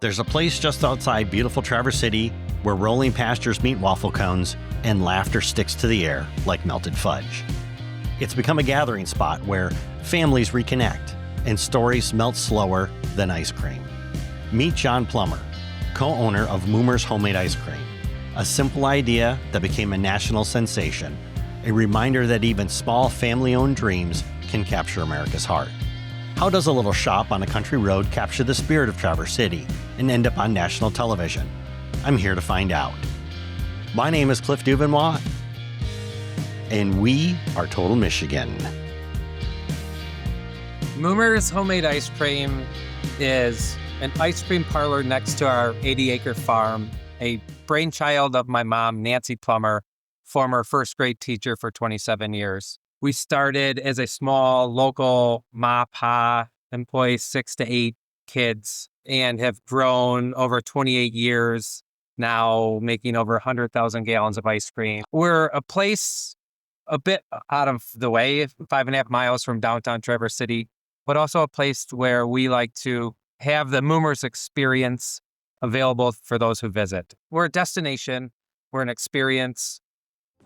There's a place just outside beautiful Traverse City where rolling pastures meet waffle cones and laughter sticks to the air like melted fudge. It's become a gathering spot where families reconnect and stories melt slower than ice cream. Meet Jon Plummer, co-owner of Moomer's Homemade Ice Cream, a simple idea that became a national sensation, a reminder that even small family-owned dreams can capture America's heart. How does a little shop on a country road capture the spirit of Traverse City and end up on national television? I'm here to find out. My name is Cliff DuVernois, and we are Total Michigan. Moomer's Homemade Ice Cream is an ice cream parlor next to our 80-acre farm, a brainchild of my mom, Nancy Plummer, former first grade teacher for 27 years. We started as a small local ma-pa, employs 6 to 8 kids, and have grown over 28 years, now making over 100,000 gallons of ice cream. We're a place a bit out of the way, 5.5 miles from downtown Traverse City, but also a place where we like to have the Moomer's experience available for those who visit. We're a destination, we're an experience,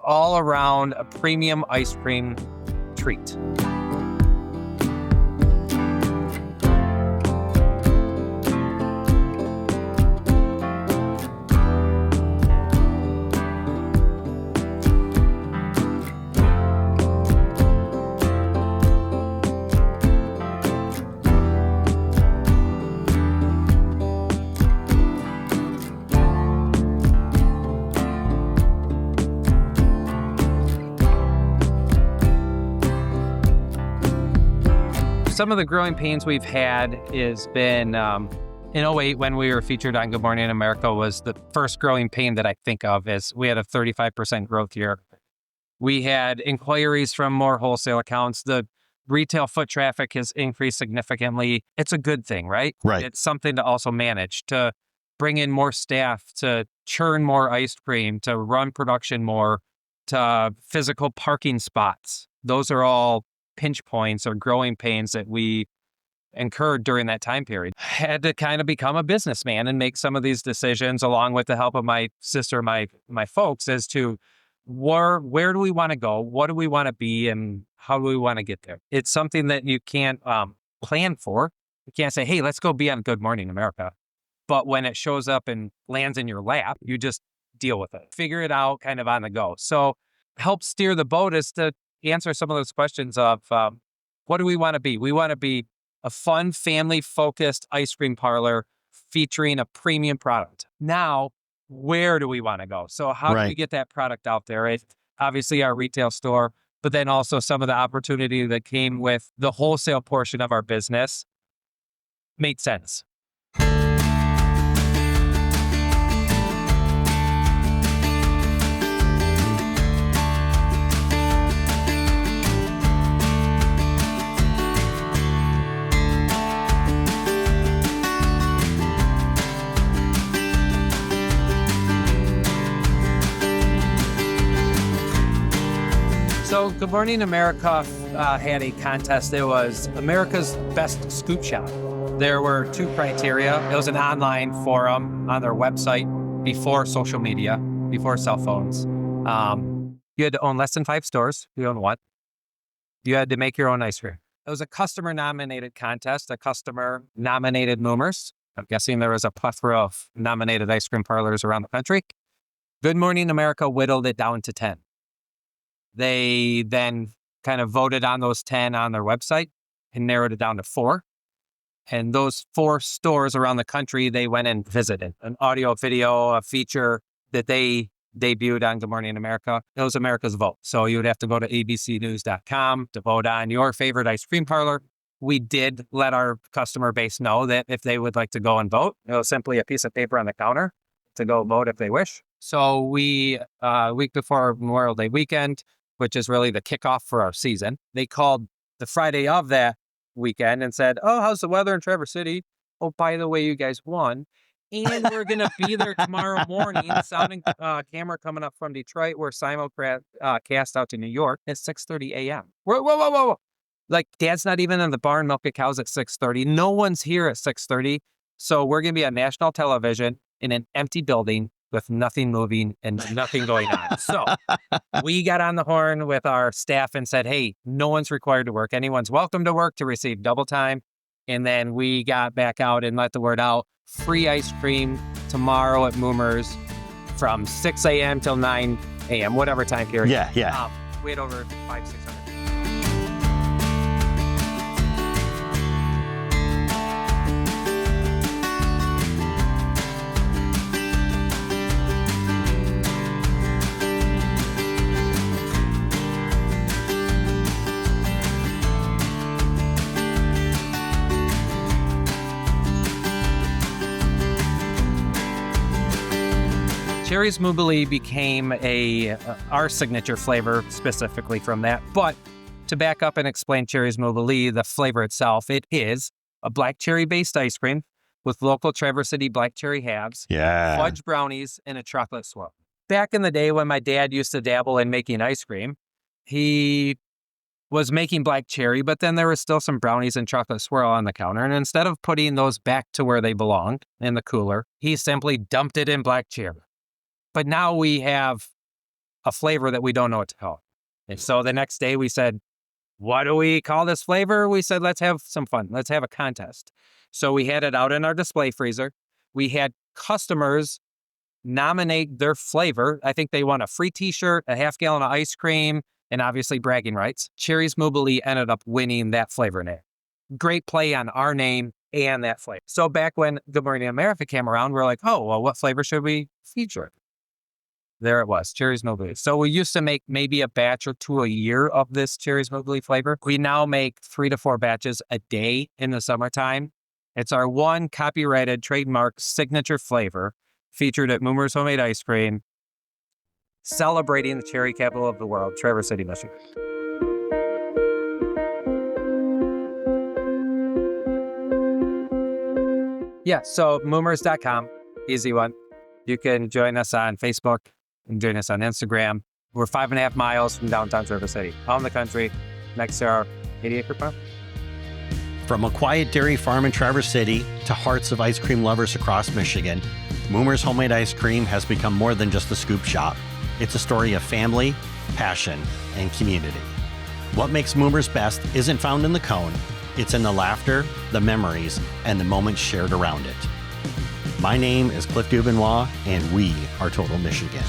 all around a premium ice cream treat. Some of the growing pains we've had has been in '08 when we were featured on Good Morning America was the first growing pain that I think of is we had a 35% growth year. We had inquiries from more wholesale accounts. The retail foot traffic has increased significantly. It's a good thing, right? Right. It's something to also manage, to bring in more staff, to churn more ice cream, to run production more, to physical parking spots. Those are all pinch points or growing pains that we incurred during that time period. Had to kind of become a businessman and make some of these decisions along with the help of my sister, my folks, as to where do we want to go? What do we want to be? And how do we want to get there? It's something that you can't plan for. You can't say, hey, let's go be on Good Morning America. But when it shows up and lands in your lap, you just deal with it. Figure it out kind of on the go. So help steer the boat is to answer some of those questions of what do we want to be? We want to be a fun, family-focused ice cream parlor featuring a premium product. Now, where do we want to go? So how do we get that product out there? It's obviously our retail store, but then also some of the opportunity that came with the wholesale portion of our business made sense. So Good Morning America had a contest. It was America's Best Scoop Shop. There were 2 criteria. It was an online forum on their website before social media, before cell phones. You had to own less than 5 stores. You own what? You had to make your own ice cream. It was a customer-nominated contest. A customer nominated Moomers. I'm guessing there was a plethora of nominated ice cream parlors around the country. Good Morning America whittled it down to 10. They then kind of voted on those 10 on their website and narrowed it down to 4. And those 4 stores around the country, they went and visited. An audio, video, a feature that they debuted on Good Morning America. It was America's vote. So you would have to go to abcnews.com to vote on your favorite ice cream parlor. We did let our customer base know that if they would like to go and vote, it was simply a piece of paper on the counter to go vote if they wish. So we, week before Memorial Day weekend, which is really the kickoff for our season, they called the Friday of that weekend and said, oh, how's the weather in Traverse City? Oh, by the way, you guys won. And we're going to be there tomorrow morning, sounding camera coming up from Detroit. We're simulcast out to New York at 6:30 a.m. Whoa. Like, Dad's not even in the barn milking cows at 6:30. No one's here at 6:30. So we're going to be on national television in an empty building with nothing moving and nothing going on. So we got on the horn with our staff and said, hey, no one's required to work. Anyone's welcome to work to receive double time. And then we got back out and let the word out. Free ice cream tomorrow at Moomer's from 6 a.m. till 9 a.m., whatever time period. Yeah. We had over 500-600. Cherries Moobly became our signature flavor specifically from that. But to back up and explain Cherries Moobly, the flavor itself, it is a black cherry-based ice cream with local Traverse City black cherry halves, fudge brownies, and a chocolate swirl. Back in the day when my dad used to dabble in making ice cream, he was making black cherry, but then there was still some brownies and chocolate swirl on the counter. And instead of putting those back to where they belonged in the cooler, he simply dumped it in black cherry. But now we have a flavor that we don't know what to call. And so the next day we said, what do we call this flavor? We said, let's have some fun. Let's have a contest. So we had it out in our display freezer. We had customers nominate their flavor. I think they won a free t-shirt, a half gallon of ice cream, and obviously bragging rights. Cherries Moobly ended up winning that flavor name. Great play on our name and that flavor. So back when Good Morning America came around, we're like, oh, well, what flavor should we feature? There it was, Cherries Moobly. So we used to make maybe a batch or two a year of this Cherries Moobly flavor. We now make 3 to 4 batches a day in the summertime. It's our one copyrighted trademark signature flavor featured at Moomer's Homemade Ice Cream, celebrating the cherry capital of the world, Traverse City, Michigan. Yeah, so Moomers.com, easy one. You can join us on Facebook and join us on Instagram. We're 5.5 miles from downtown Traverse City, out in the country, next to our 80-acre farm. From a quiet dairy farm in Traverse City to hearts of ice cream lovers across Michigan, Moomer's Homemade Ice Cream has become more than just a scoop shop. It's a story of family, passion, and community. What makes Moomer's best isn't found in the cone. It's in the laughter, the memories, and the moments shared around it. My name is Cliff DuVernois, and we are Total Michigan.